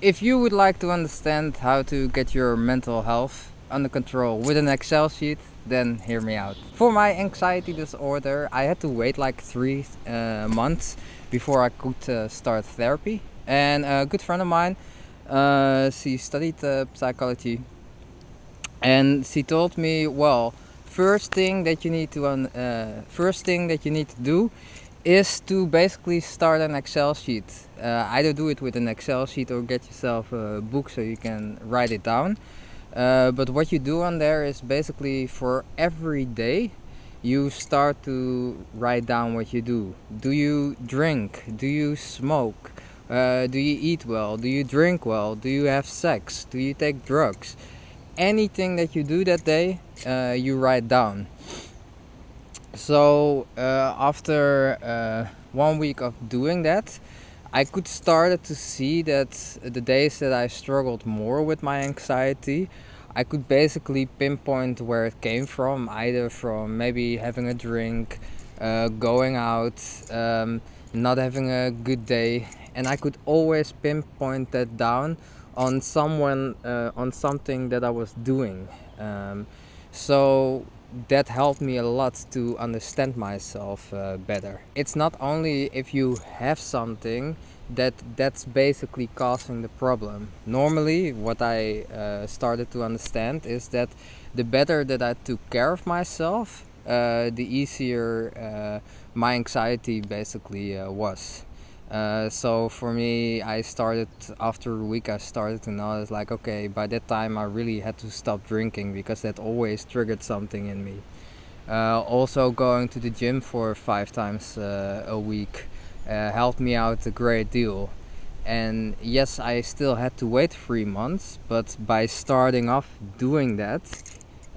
If you would like to understand how to get your mental health under control with an Excel sheet, then hear me out. For my anxiety disorder, I had to wait like 3 months before I could start therapy. And a good friend of mine, she studied psychology, and she told me, well, first thing that you need to do is to basically start an Excel sheet. Either do it with an Excel sheet or get yourself a book so you can write it down. But what you do on there is basically for every day you start to write down what you do. Do you drink? Do you smoke? Do you eat well? Do you drink well? Do you have sex? Do you take drugs? Anything that you do that day, you write down. So after 1 week of doing that, I could start to see that the days that I struggled more with my anxiety, I could basically pinpoint where it came from, either from maybe having a drink, going out, not having a good day, and I could always pinpoint that down on something that I was doing. So that helped me a lot to understand myself better. It's not only if you have something that's basically causing the problem. Normally, what I started to understand is that the better that I took care of myself, the easier my anxiety basically was. So for me, after a week I started to notice, like, okay, by that time I really had to stop drinking because that always triggered something in me. Also going to the gym for 5 times a week helped me out a great deal. And yes, I still had to wait 3 months, but by starting off doing that,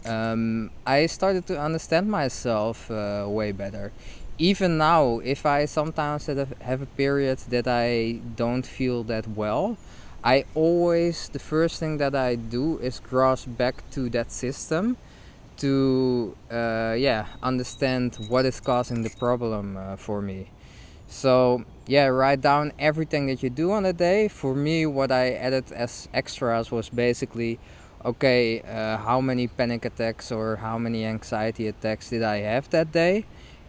I started to understand myself way better. Even now, if I sometimes have a period that I don't feel that well, the first thing that I do is cross back to that system to understand what is causing the problem for me. So yeah, write down everything that you do on a day. For me, what I added as extras was basically, okay, how many panic attacks or how many anxiety attacks did I have that day,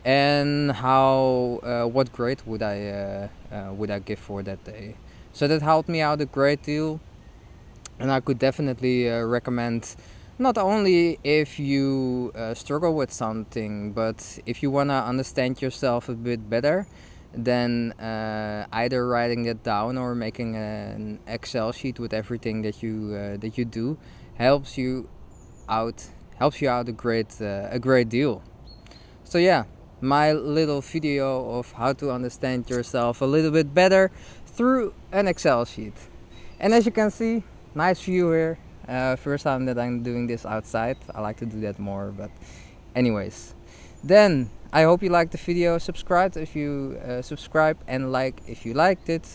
and what grade would I give for that day. So that helped me out a great deal, and I could definitely recommend, not only if you struggle with something, but if you want to understand yourself a bit better, then either writing it down or making an Excel sheet with everything that you do helps you out a great deal. So yeah, my little video of how to understand yourself a little bit better through an Excel sheet. And as you can see, nice view here. First time that I'm doing this outside. I like to do that more, but anyways. Then I hope you liked the video. Subscribe if you subscribe, and like if you liked it.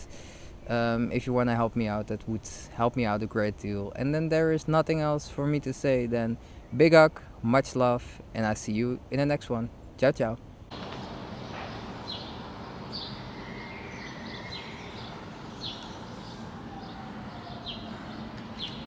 If you want to help me out, that would help me out a great deal. And then there is nothing else for me to say than big hug, much love, and I see you in the next one. Ciao, ciao.